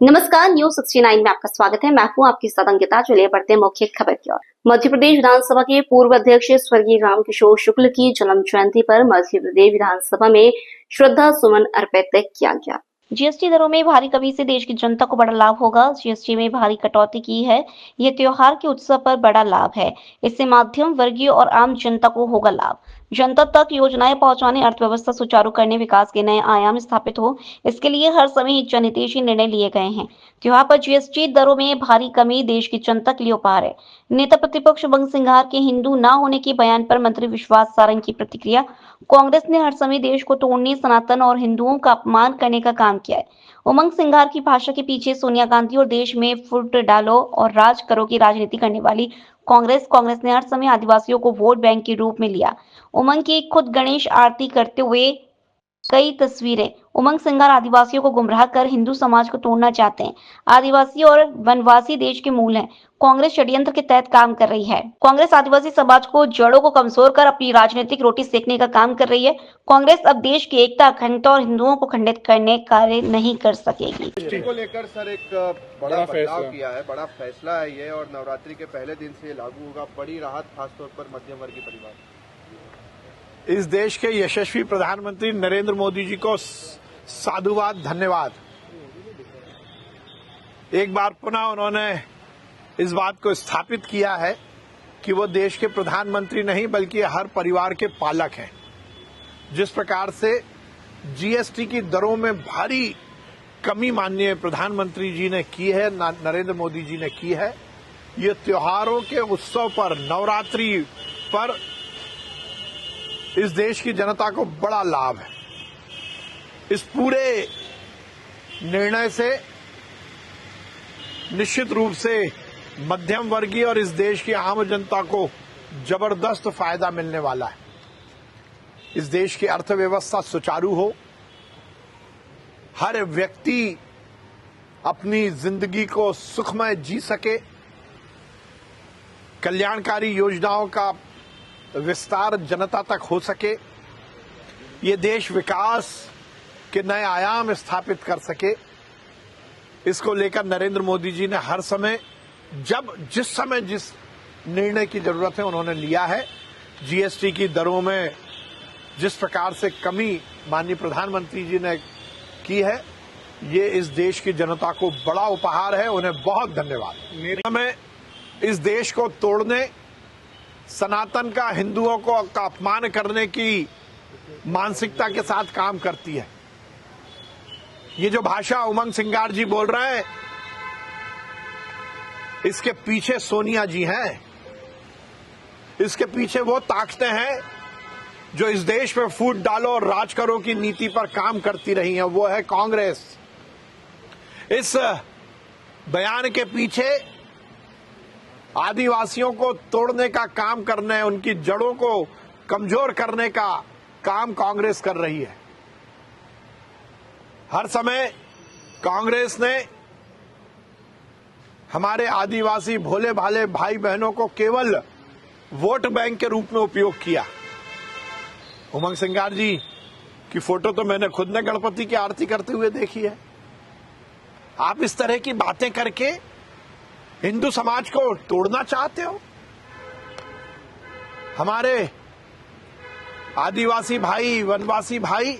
नमस्कार, न्यूज 69 में आपका स्वागत है। मैं हूं आपकी साथ अंकिता। चलिए बढ़ते हैं मुख्य खबर की ओर। मध्य प्रदेश विधानसभा के पूर्व अध्यक्ष स्वर्गीय रामकिशोर शुक्ल की जन्म जयंती पर मध्य प्रदेश विधानसभा में श्रद्धा सुमन अर्पित किया गया। जीएसटी दरों में भारी कमी से देश की जनता को बड़ा लाभ होगा। जीएसटी में भारी कटौती की है। यह त्योहार के उत्सव पर बड़ा लाभ है। इससे मध्यम वर्गीय और आम जनता को होगा लाभ। जनता तक योजनाएं पहुंचाने, अर्थव्यवस्था सुचारू करने, विकास के नए आयाम स्थापित हो, इसके लिए हर समय जनहितैषी निर्णय लिए गए हैं। त्योहार पर जीएसटी दरों में भारी कमी देश की जनता के लिए उपहार है। नेता प्रतिपक्ष उमंग सिंघार के हिंदू न होने के बयान पर मंत्री विश्वास सारंग की प्रतिक्रिया। कांग्रेस ने हर समय देश को तोड़ने, सनातन और हिंदुओं का अपमान करने का काम किया है। उमंग सिंघार की भाषा के पीछे सोनिया गांधी और देश में फुट डालो और राज करो की राजनीति करने वाली कांग्रेस ने हर समय आदिवासियों को वोट बैंक के रूप में लिया। उमंग की खुद गणेश आरती करते हुए कई तस्वीरें। उमंग सिंघार आदिवासियों को गुमराह कर हिंदू समाज को तोड़ना चाहते हैं। आदिवासी और वनवासी देश के मूल हैं। कांग्रेस षड्यंत्र के तहत काम कर रही है। कांग्रेस आदिवासी समाज को जड़ों को कमजोर कर अपनी राजनीतिक रोटी सेकने का काम कर रही है। कांग्रेस अब देश की एकता, अखंडता और हिंदुओं को खंडित करने कार्य नहीं कर सकेगी। को लेकर सर एक बड़ा बदलाव किया है, बड़ा फैसला है ये, और नवरात्रि के पहले दिन से ये लागू होगा। बड़ी राहत खासतौर पर मध्यम वर्गीय परिवार। इस देश के यशस्वी प्रधानमंत्री नरेंद्र मोदी जी को साधुवाद, धन्यवाद। एक बार पुनः उन्होंने इस बात को स्थापित किया है कि वो देश के प्रधानमंत्री नहीं बल्कि हर परिवार के पालक हैं। जिस प्रकार से जीएसटी की दरों में भारी कमी माननीय प्रधानमंत्री जी ने की है, नरेंद्र मोदी जी ने की है, ये त्योहारों के उत्सव पर, नवरात्रि पर इस देश की जनता को बड़ा लाभ है। इस पूरे निर्णय से निश्चित रूप से मध्यम वर्गीय और इस देश की आम जनता को जबरदस्त फायदा मिलने वाला है। इस देश की अर्थव्यवस्था सुचारू हो, हर व्यक्ति अपनी जिंदगी को सुखमय जी सके, कल्याणकारी योजनाओं का विस्तार जनता तक हो सके, ये देश विकास के नए आयाम स्थापित कर सके, इसको लेकर नरेंद्र मोदी जी ने हर समय जिस निर्णय की जरूरत है उन्होंने लिया है। जीएसटी की दरों में जिस प्रकार से कमी माननीय प्रधानमंत्री जी ने की है, ये इस देश की जनता को बड़ा उपहार है। उन्हें बहुत धन्यवाद। हमें इस देश को तोड़ने, सनातन का, हिंदुओं का अपमान करने की मानसिकता के साथ काम करती है। ये जो भाषा उमंग सिंघार जी बोल रहे हैं, इसके पीछे सोनिया जी हैं। इसके पीछे वो ताकतें हैं जो इस देश में फूट डालो और राज करो की नीति पर काम करती रही हैं। वो है कांग्रेस। इस बयान के पीछे आदिवासियों को तोड़ने का काम करने, उनकी जड़ों को कमजोर करने का काम कांग्रेस कर रही है। हर समय कांग्रेस ने हमारे आदिवासी भोले भाले भाई बहनों को केवल वोट बैंक के रूप में उपयोग किया। उमंग सिंघार जी की फोटो तो मैंने खुद ने गणपति की आरती करते हुए देखी है। आप इस तरह की बातें करके हिंदू समाज को तोड़ना चाहते हो। हमारे आदिवासी भाई, वनवासी भाई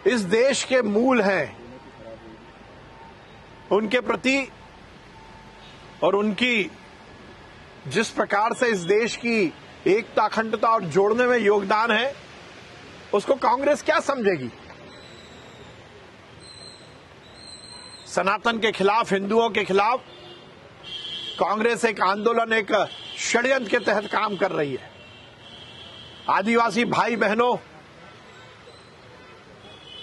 इस देश के मूल हैं। उनके प्रति और उनकी जिस प्रकार से इस देश की एकता, अखंडता और जोड़ने में योगदान है, उसको कांग्रेस क्या समझेगी। सनातन के खिलाफ, हिंदुओं के खिलाफ कांग्रेस एक आंदोलन, एक षड्यंत्र के तहत काम कर रही है। आदिवासी भाई बहनों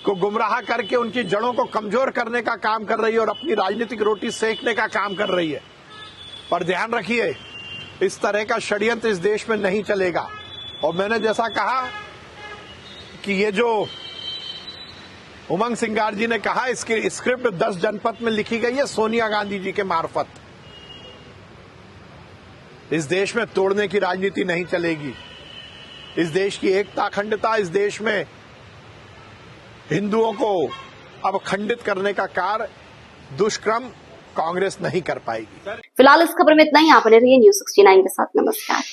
को गुमराह करके उनकी जड़ों को कमजोर करने का काम कर रही है और अपनी राजनीतिक रोटी सेकने का काम कर रही है। पर ध्यान रखिए, इस तरह का षड्यंत्र इस देश में नहीं चलेगा। और मैंने जैसा कहा कि ये जो उमंग सिंघार जी ने कहा, इसकी स्क्रिप्ट 10 जनपद में लिखी गई है सोनिया गांधी जी के मार्फत। इस देश में तोड़ने की राजनीति नहीं चलेगी। इस देश की एकता, अखंडता, इस देश में हिंदुओं को अब खंडित करने का कार्य दुष्कर्म कांग्रेस नहीं कर पाएगी। फिलहाल इस खबर में इतना ही। आप बने रहिए News 69 के साथ। नमस्कार।